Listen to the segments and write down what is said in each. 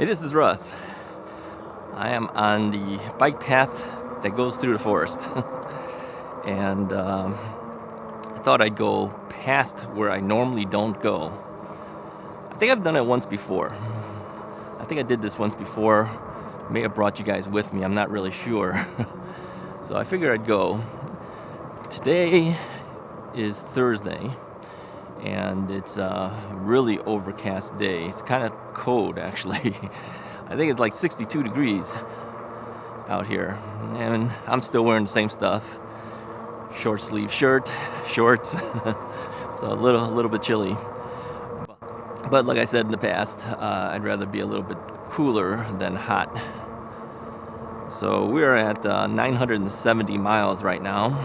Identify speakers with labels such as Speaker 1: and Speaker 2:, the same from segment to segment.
Speaker 1: this is Russ. I am on the bike path that goes through the forest. And I thought I'd go past where I normally don't go. I think I've done it once before. I think I did this once before. May have brought you guys with me, I'm not really sure. So I figured I'd go. Today is Thursday, and it's a really overcast day. It's kind of cold, actually. I think it's like 62 degrees out here, and I'm still wearing the same stuff. Short sleeve shirt, shorts, so a little bit chilly. But like I said in the past, I'd rather be a little bit cooler than hot. So we're at 970 miles right now.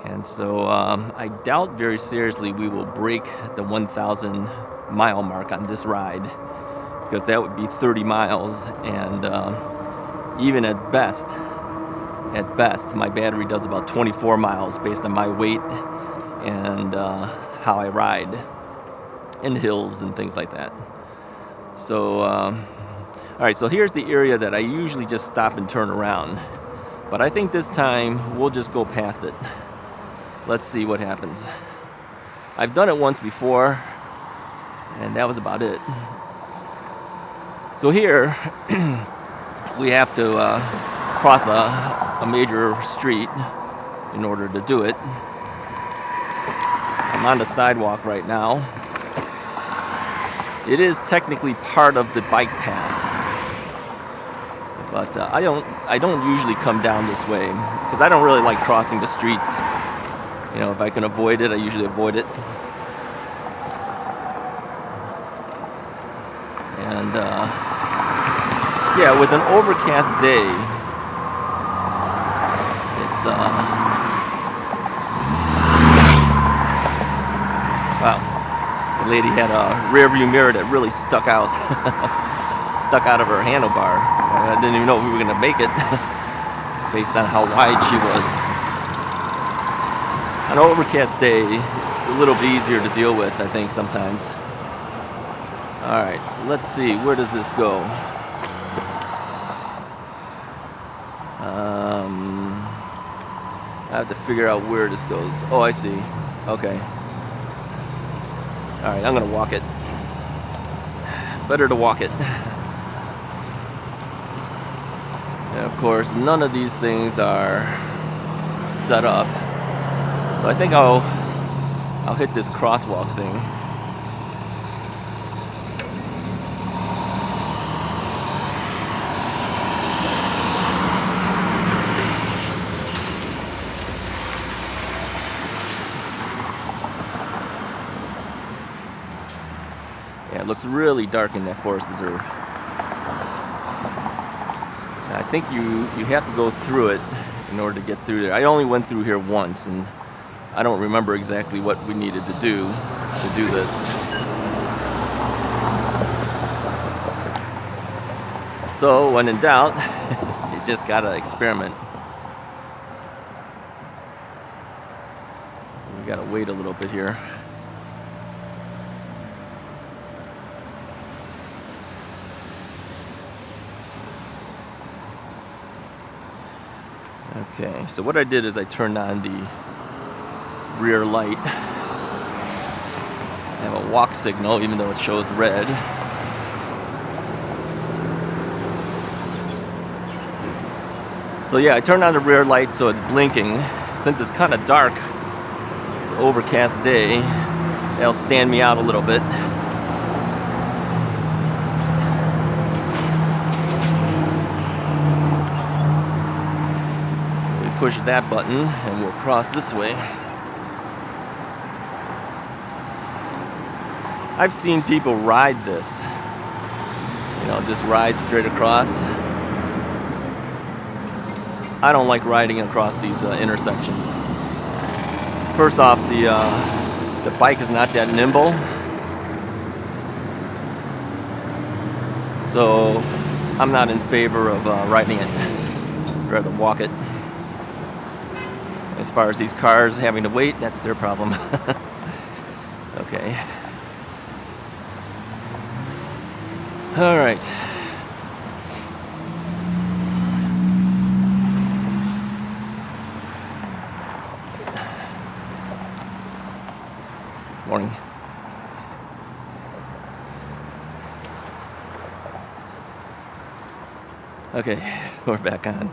Speaker 1: And so I doubt very seriously we will break the 1,000 mile mark on this ride, because that would be 30 miles, and even at best, my battery does about 24 miles based on my weight and how I ride in hills and things like that. So, all right, so here's the area that I usually just stop and turn around, but I think this time we'll just go past it. Let's see what happens. I've done it once before, and that was about it. So here, we have to cross a major street in order to do it. I'm on the sidewalk right now. It is technically part of the bike path, but I don't usually come down this way because I don't really like crossing the streets. You know, if I can avoid it, I usually avoid it. And yeah, with an overcast day, it's wow. The lady had a rear view mirror that really stuck out of her handlebar. I didn't even know if we were gonna make it based on how wide she was. On an overcast day, it's a little bit easier to deal with, I think, sometimes. Alright, so let's see, where does this go? I have to figure out where this goes. Oh, I see. Okay. Alright, I'm gonna walk it. Better to walk it. And of course, none of these things are set up. So I think I'll hit this crosswalk thing. Yeah, it looks really dark in that forest preserve. And I think you have to go through it in order to get through there. I only went through here once, and I don't remember exactly what we needed to do this. So when in doubt, you just gotta experiment. So we gotta wait a little bit here. Okay, so what I did is I turned on the rear light. I have a walk signal even though it shows red. So yeah, I turned on the rear light so it's blinking. Since it's kind of dark, it's an overcast day, that'll stand me out a little bit. So we push that button and we'll cross this way. I've seen people ride this, you know, just ride straight across. I don't like riding across these intersections. First off, the bike is not that nimble, so I'm not in favor of riding it. I'd rather walk it. As far as these cars having to wait, that's their problem. Okay. All right. Morning. Okay, we're back on.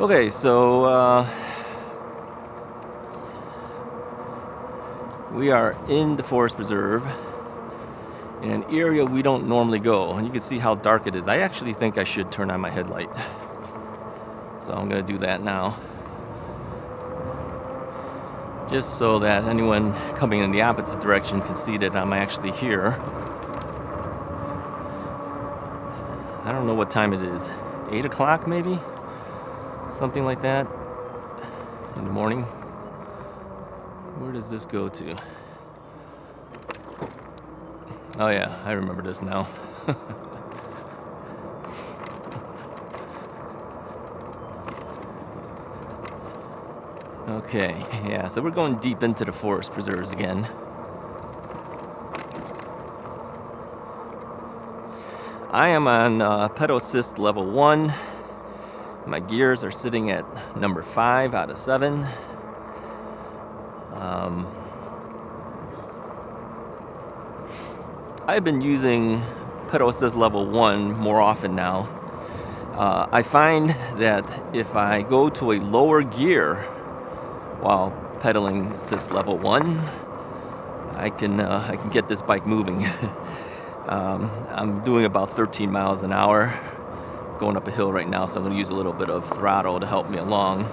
Speaker 1: Okay, so we are in the forest preserve in an area we don't normally go, and you can see how dark it is. I actually think I should turn on my headlight, so I'm going to do that now, just so that anyone coming in the opposite direction can see that I'm actually here. I don't know what time it is. 8 o'clock maybe? Something like that in the morning. Where does this go to? Oh yeah, I remember this now. Okay, yeah, so we're going deep into the forest preserves again. I am on pedal assist level 1. My gears are sitting at number 5 out of 7. I've been using pedal assist level 1 more often now. I find that if I go to a lower gear while pedaling assist level 1, I can get this bike moving. I'm doing about 13 miles an hour going up a hill right now, so I'm going to use a little bit of throttle to help me along.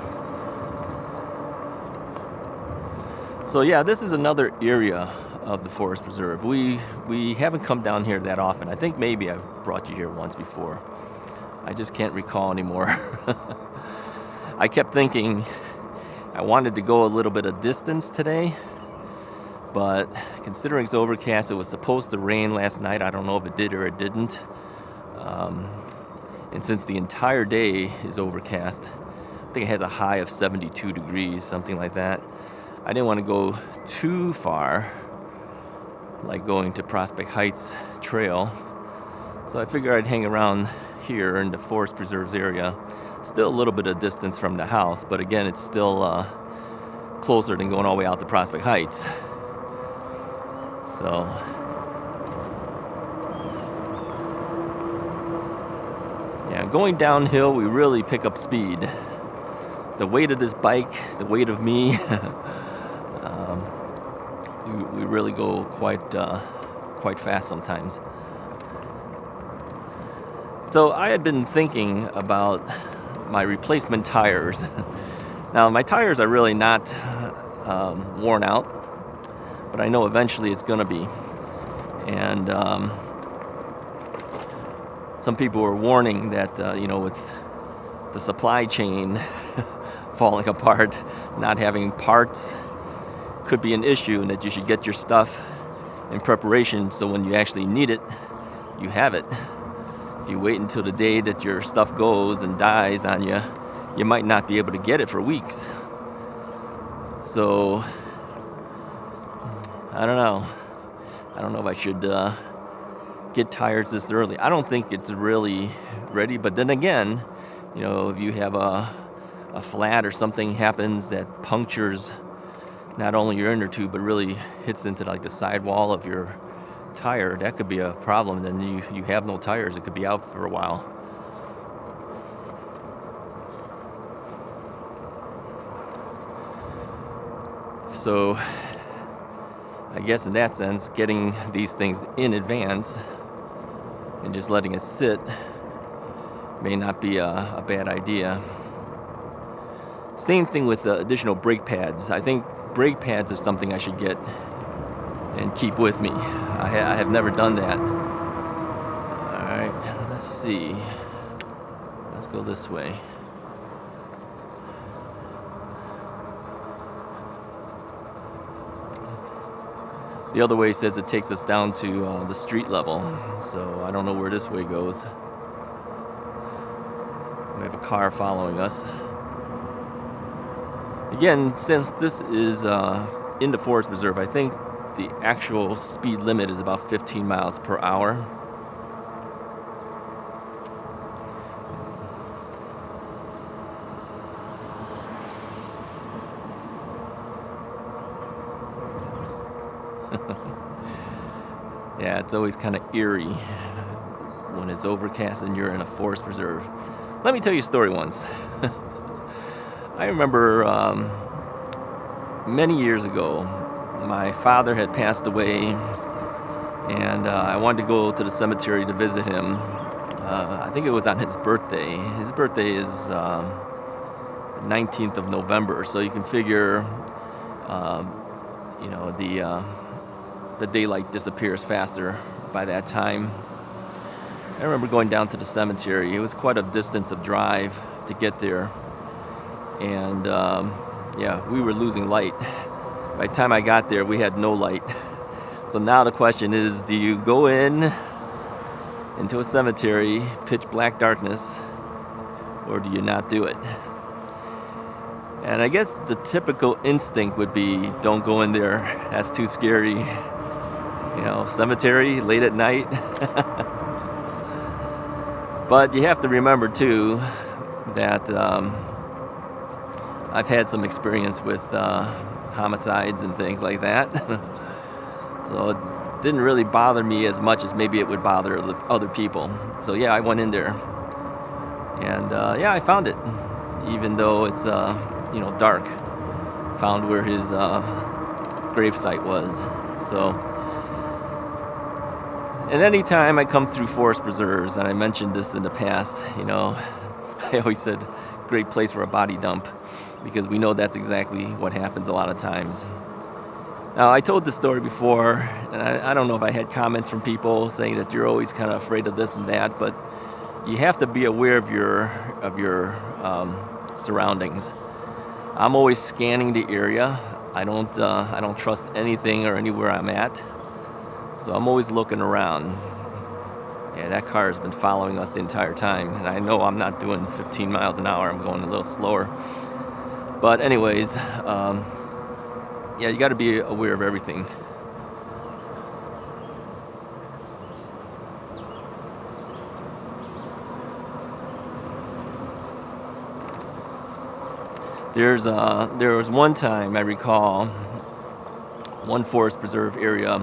Speaker 1: So yeah, this is another area of the forest preserve. We haven't come down here that often. I think maybe I've brought you here once before. I just can't recall anymore. I kept thinking I wanted to go a little bit of distance today, but considering it's overcast, it was supposed to rain last night. I don't know if it did or it didn't. And since the entire day is overcast, I think it has a high of 72 degrees, something like that. I didn't want to go too far, like going to Prospect Heights Trail. So I figured I'd hang around here in the Forest Preserves area. Still a little bit of distance from the house, but again, it's still closer than going all the way out to Prospect Heights. So yeah, going downhill, we really pick up speed. The weight of this bike, the weight of me, we really go quite fast sometimes. So I had been thinking about my replacement tires. Now my tires are really not worn out, but I know eventually it's gonna be. And some people were warning that with the supply chain falling apart, not having parts could be an issue, and that you should get your stuff in preparation so when you actually need it, you have it. If you wait until the day that your stuff goes and dies on you, you might not be able to get it for weeks. So I don't know if I should get tires this early. I don't think it's really ready, but then again, if you have a flat or something happens that punctures not only your inner tube but really hits into like the sidewall of your tire, that could be a problem. Then you have no tires. It could be out for a while. So I guess in that sense, getting these things in advance and just letting it sit may not be a bad idea. Same thing with additional brake pads. I think brake pads is something I should get and keep with me. I have never done that. All right, let's see. Let's go this way. The other way says it takes us down to the street level, so I don't know where this way goes. We have a car following us. Again, since this is in the forest preserve, I think the actual speed limit is about 15 miles per hour. Yeah, it's always kind of eerie when it's overcast and you're in a forest preserve. Let me tell you a story once. I remember many years ago, my father had passed away, and I wanted to go to the cemetery to visit him. I think it was on his birthday. His birthday is 19th of November, so you can figure, the daylight disappears faster by that time. I remember going down to the cemetery. It was quite a distance of drive to get there. And we were losing light. By the time I got there, we had no light. So now the question is, do you go into a cemetery, pitch black darkness, or do you not do it? And I guess the typical instinct would be, don't go in there, that's too scary. Cemetery, late at night. But you have to remember, too, that I've had some experience with homicides and things like that. So it didn't really bother me as much as maybe it would bother other people. So yeah, I went in there. And I found it. Even though it's dark. Found where his gravesite was. So, and any time I come through forest preserves, and I mentioned this in the past, I always said, great place for a body dump, because we know that's exactly what happens a lot of times. Now, I told this story before, and I don't know if I had comments from people saying that you're always kind of afraid of this and that, but you have to be aware of your surroundings. I'm always scanning the area. I don't trust anything or anywhere I'm at, so I'm always looking around. Yeah, that car has been following us the entire time, and I know I'm not doing 15 miles an hour. I'm going a little slower. But anyways, you got to be aware of everything. There was one time I recall, one forest preserve area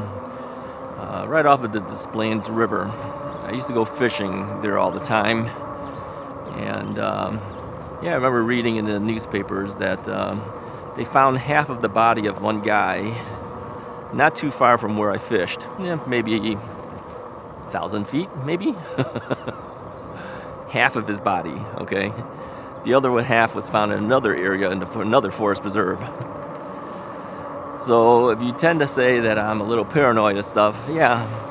Speaker 1: right off of the Des River. I used to go fishing there all the time, and I remember reading in the newspapers that they found half of the body of one guy not too far from where I fished. Maybe 1,000 feet, maybe? Half of his body, okay? The other half was found in another area, in another forest preserve. So if you tend to say that I'm a little paranoid and stuff,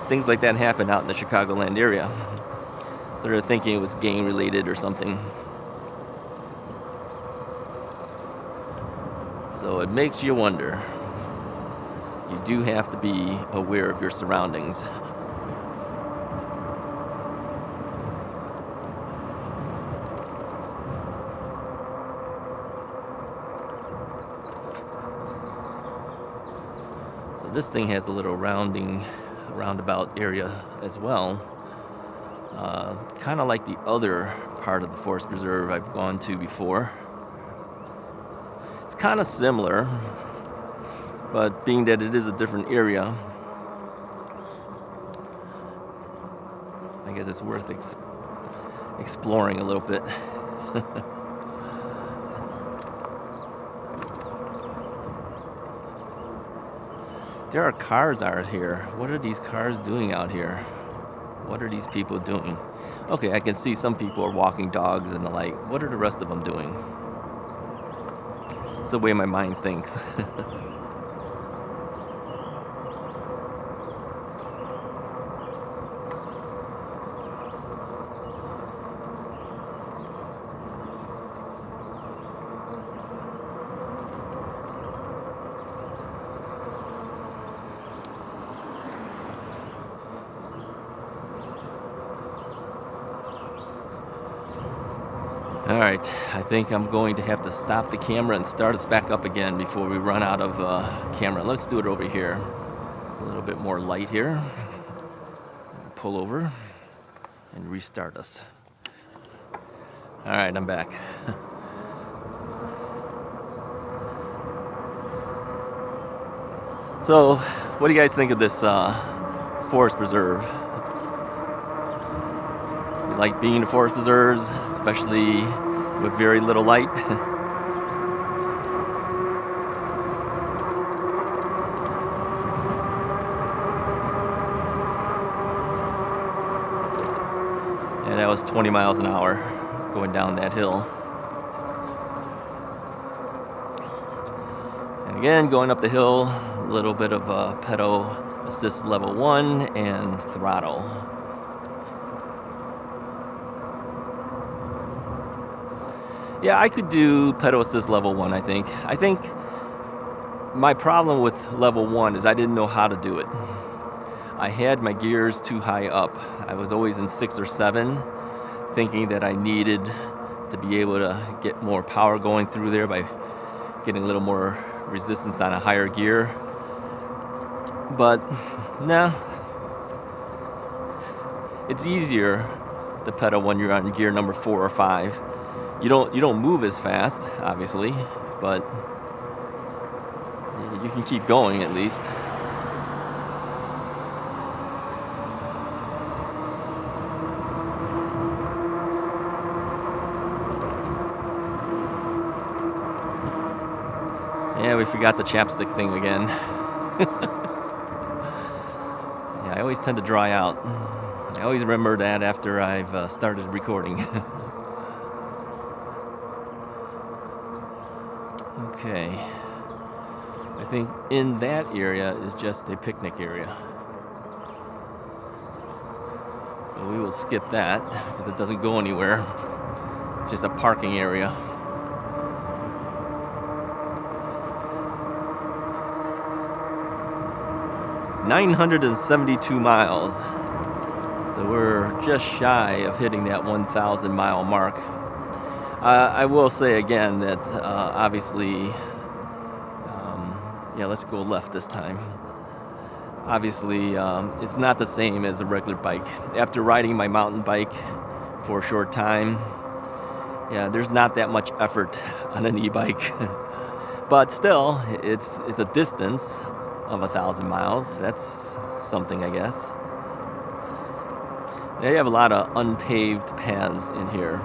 Speaker 1: things like that happen out in the Chicagoland area. So they're thinking it was gang related or something. So it makes you wonder. You do have to be aware of your surroundings. So this thing has a little roundabout area as well. Kind of like the other part of the forest preserve I've gone to before. It's kind of similar, but being that it is a different area, I guess it's worth exploring a little bit. There are cars out here. What are these cars doing out here? What are these people doing? Okay, I can see some people are walking dogs and the like. What are the rest of them doing? It's the way my mind thinks. Alright, I think I'm going to have to stop the camera and start us back up again before we run out of camera. Let's do it over here. It's a little bit more light here. Pull over and restart us. Alright, I'm back. So, what do you guys think of this forest preserve? You like being in forest preserves, especially with very little light? Yeah, that was 20 miles an hour going down that hill. And again, going up the hill, a little bit of pedal assist level 1 and throttle. Yeah, I could do pedal assist level 1, I think. I think my problem with level 1 is I didn't know how to do it. I had my gears too high up. I was always in 6 or 7, thinking that I needed to be able to get more power going through there by getting a little more resistance on a higher gear. But no, it's easier to pedal when you're on gear number 4 or 5. You don't move as fast, obviously, but you can keep going at least. Yeah, we forgot the chapstick thing again. Yeah, I always tend to dry out. I always remember that after I've started recording. Okay, I think in that area is just a picnic area. So we will skip that because it doesn't go anywhere. It's just a parking area. $972 miles. So we're just shy of hitting that 1,000 mile mark. I will say again that obviously, yeah, let's go left this time. Obviously, it's not the same as a regular bike. After riding my mountain bike for a short time, yeah, there's not that much effort on an e-bike. But still, it's a distance of 1,000 miles. That's something, I guess. They have a lot of unpaved paths in here.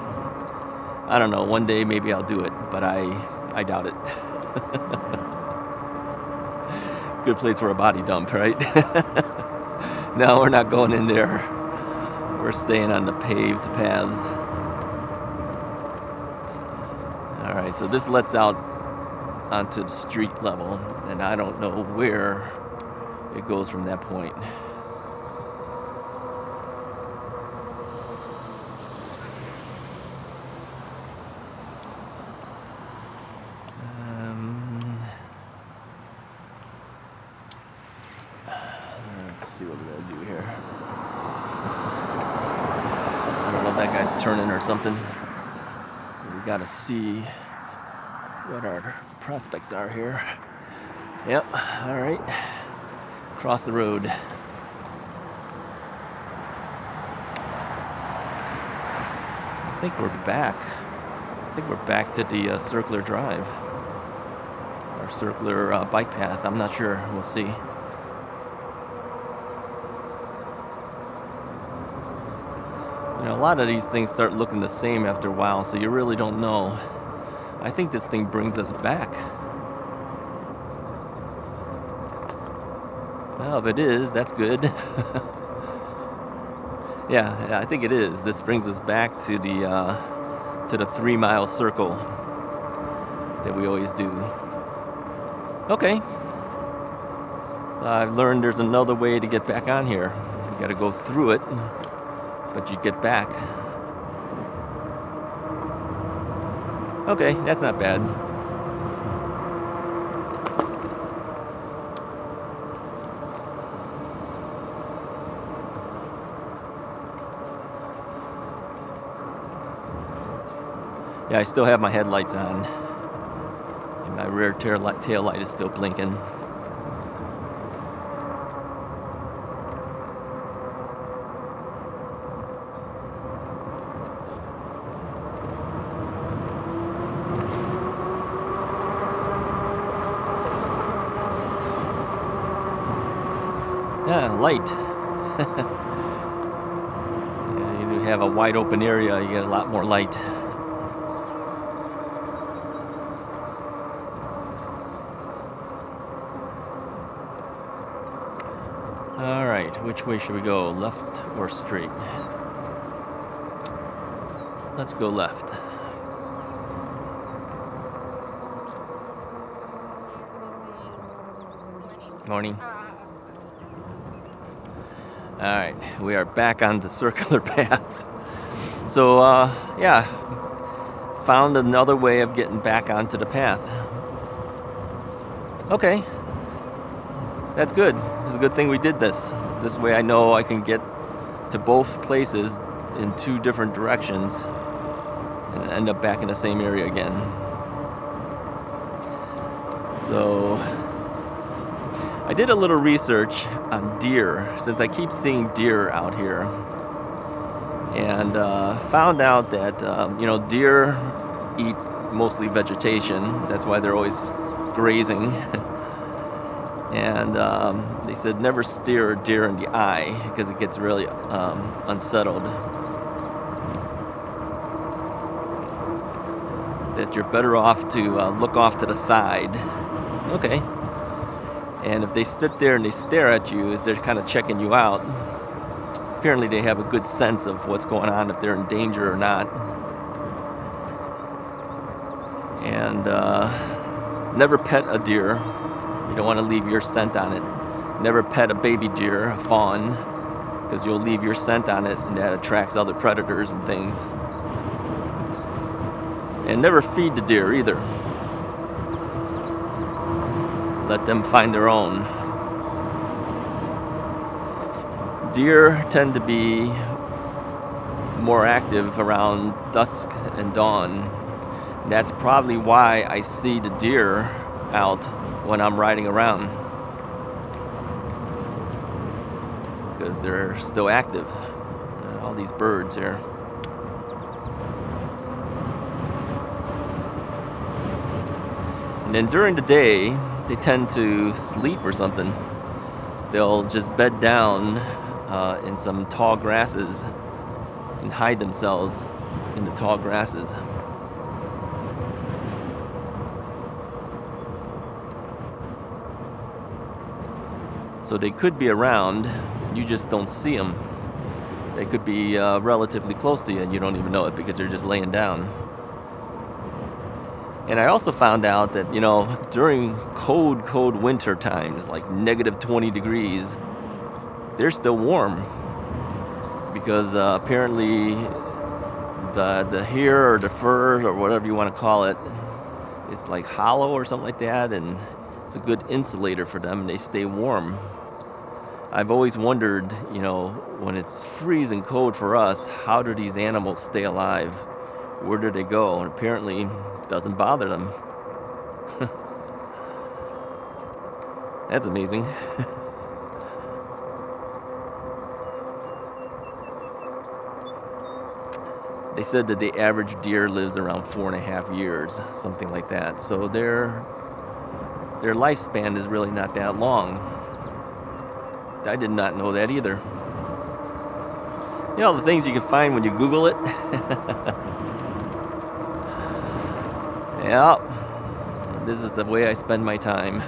Speaker 1: I don't know, one day maybe I'll do it, but I doubt it. Good place for a body dump, right? No, we're not going in there. We're staying on the paved paths. Alright, so this lets out onto the street level, and I don't know where it goes from that point. Let's see what we're gonna do here. I don't know if that guy's turning or something. We gotta see what our prospects are here. Yep, all right. Cross the road. I think we're back. I think we're back to the circular drive. Or circular bike path. I'm not sure. We'll see. You know, a lot of these things start looking the same after a while, so you really don't know. I think this thing brings us back. Well, if it is, that's good. Yeah, I think it is. This brings us back to the 3 mile circle that we always do. Okay. So I've learned there's another way to get back on here. You got to go through it, but you get back. Okay, that's not bad. Yeah, I still have my headlights on. And my rear tail light is still blinking. Yeah, light. Yeah, you have a wide open area, you get a lot more light. All right, which way should we go? Left or straight? Let's go left. Morning. All right, we are back on the circular path. So, yeah, found another way of getting back onto the path. Okay, that's good. It's a good thing we did this. This way I know I can get to both places in two different directions and end up back in the same area again. So I did a little research on deer, since I keep seeing deer out here, and found out that deer eat mostly vegetation. That's why they're always grazing. And they said never steer a deer in the eye because it gets really unsettled. That you're better off to look off to the side. Okay. And if they sit there and they stare at you as they're kind of checking you out, apparently they have a good sense of what's going on, if they're in danger or not. And never pet a deer. You don't want to leave your scent on it. Never pet a baby deer, a fawn, because you'll leave your scent on it and that attracts other predators and things. And never feed the deer either. Let them find their own. Deer tend to be more active around dusk and dawn. That's probably why I see the deer out when I'm riding around, because they're still active. All these birds here. And then during the day, they tend to sleep or something. They'll just bed down in some tall grasses and hide themselves in the tall grasses. So they could be around, you just don't see them. They could be relatively close to you and you don't even know it because they're just laying down. And I also found out that, during cold winter times, like negative 20 degrees, they're still warm. Because apparently the hair or the fur or whatever you want to call it, it's like hollow or something like that, and it's a good insulator for them, and they stay warm. I've always wondered, when it's freezing cold for us, how do these animals stay alive? Where do they go? And apparently it doesn't bother them. That's amazing. They said that the average deer lives around 4.5 years, something like that. So their lifespan is really not that long. I did not know that either. The things you can find when you Google it. Yeah, this is the way I spend my time.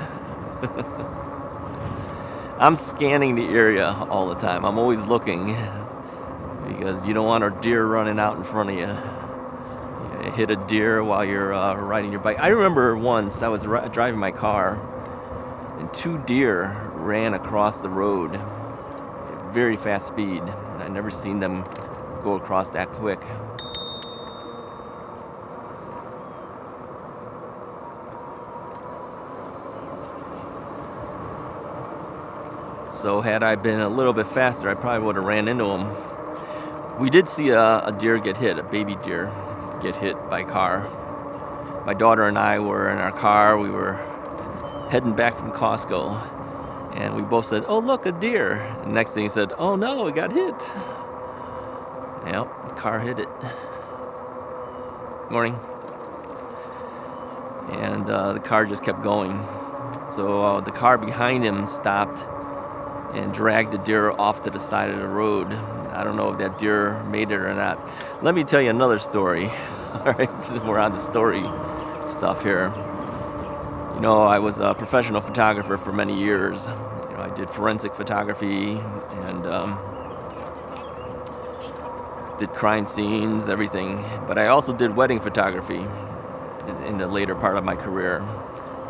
Speaker 1: I'm scanning the area all the time. I'm always looking, because you don't want a deer running out in front of you. You hit a deer while you're riding your bike. I remember once I was driving my car, and 2 deer ran across the road at very fast speed. I'd never seen them go across that quick. So had I been a little bit faster, I probably would have ran into them. We did see a deer get hit, a baby deer. get hit by a car. My daughter and I were in our car. We were heading back from Costco, and we both said, "Oh, look, a deer." And next thing he said, "Oh no, it got hit." Yep, the car hit it. Morning. And the car just kept going. So the car behind him stopped and dragged the deer off to the side of the road. I don't know if that deer made it or not. Let me tell you another story. All right, we're on the story stuff here. You know, I was a professional photographer for many years. You know, I did forensic photography and did crime scenes, everything. But I also did wedding photography in the later part of my career.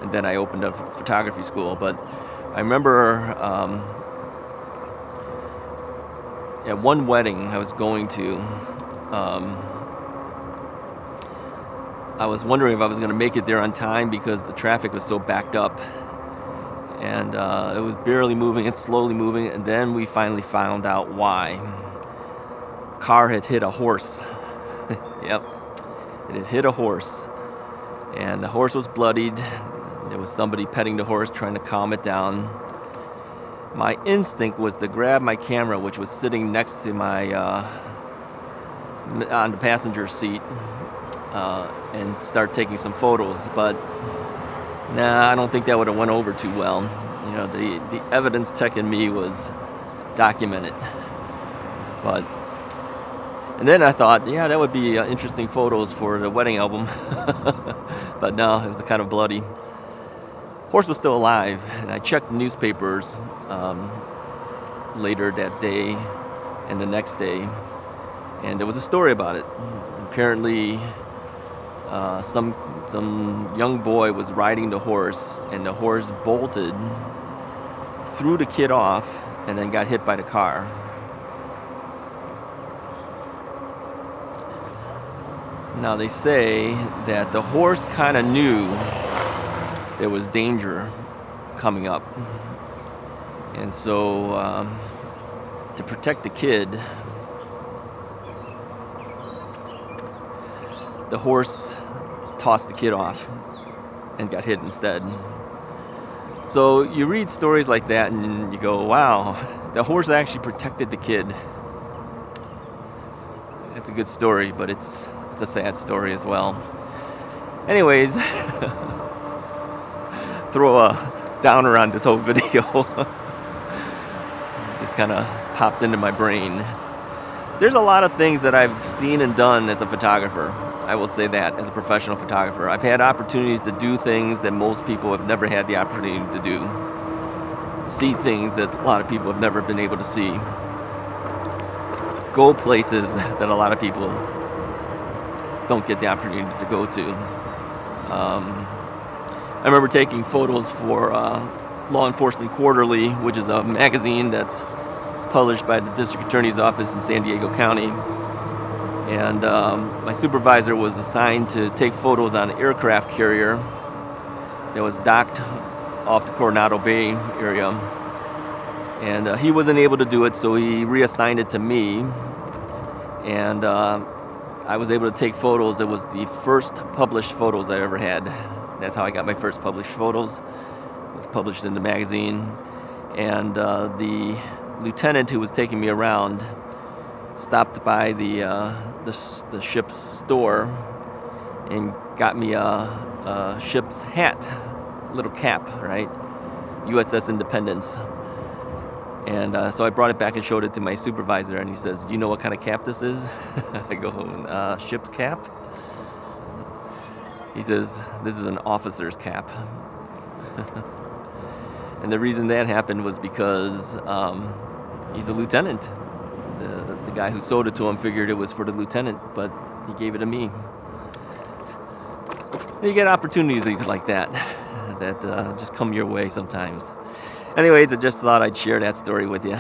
Speaker 1: And then I opened a photography school. But I remember at one wedding I was going to, I was wondering if I was going to make it there on time because the traffic was so backed up. And it was barely moving and slowly moving. And then we finally found out why. Car had hit a horse. Yep, it had hit a horse. And the horse was bloodied. There was somebody petting the horse, trying to calm it down. My instinct was to grab my camera, which was sitting next to my, on the passenger seat, and start taking some photos. But nah, I don't think that would have went over too well. You know, the evidence tech in me was documented. And then I thought, yeah, that would be interesting photos for the wedding album. But no, it was kind of bloody. Horse was still alive, and I checked the newspapers later that day and the next day, and there was a story about it. Apparently, some young boy was riding the horse, and the horse bolted, threw the kid off, and then got hit by the car. Now they say that the horse kind of knew there was danger coming up. And so to protect the kid, the horse tossed the kid off and got hit instead. So you read stories like that and you go, wow, the horse actually protected the kid. It's a good story, but it's a sad story as well. Anyways, throw a downer on this whole video. Just kind of popped into my brain. There's a lot of things that I've seen and done as a photographer. I will say that, as a professional photographer. I've had opportunities to do things that most people have never had the opportunity to do. See things that a lot of people have never been able to see. Go places that a lot of people don't get the opportunity to go to. I remember taking photos for Law Enforcement Quarterly, which is a magazine that is published by the District Attorney's Office in San Diego County. And my supervisor was assigned to take photos on an aircraft carrier that was docked off the Coronado Bay area. And he wasn't able to do it, so he reassigned it to me. And I was able to take photos. It was the first published photos I ever had. That's how I got my first published photos. It was published in the magazine. And the lieutenant who was taking me around stopped by the ship's store and got me a ship's hat, little cap, right? USS Independence. And so I brought it back and showed it to my supervisor, and he says, "You know what kind of cap this is?" I go, "Ship's cap?" He says, "This is an officer's cap." And the reason that happened was because he's a lieutenant. The guy who sold it to him figured it was for the lieutenant, but he gave it to me. You get opportunities like that just come your way sometimes. Anyways, I just thought I'd share that story with you.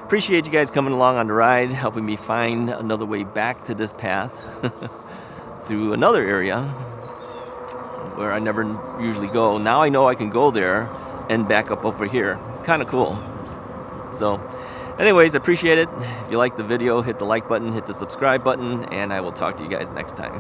Speaker 1: Appreciate you guys coming along on the ride, helping me find another way back to this path through another area where I never usually go. Now I know I can go there and back up over here. Kind of cool. So, Anyways, appreciate it. If you like the video, hit the like button, hit the subscribe button, and I will talk to you guys next time.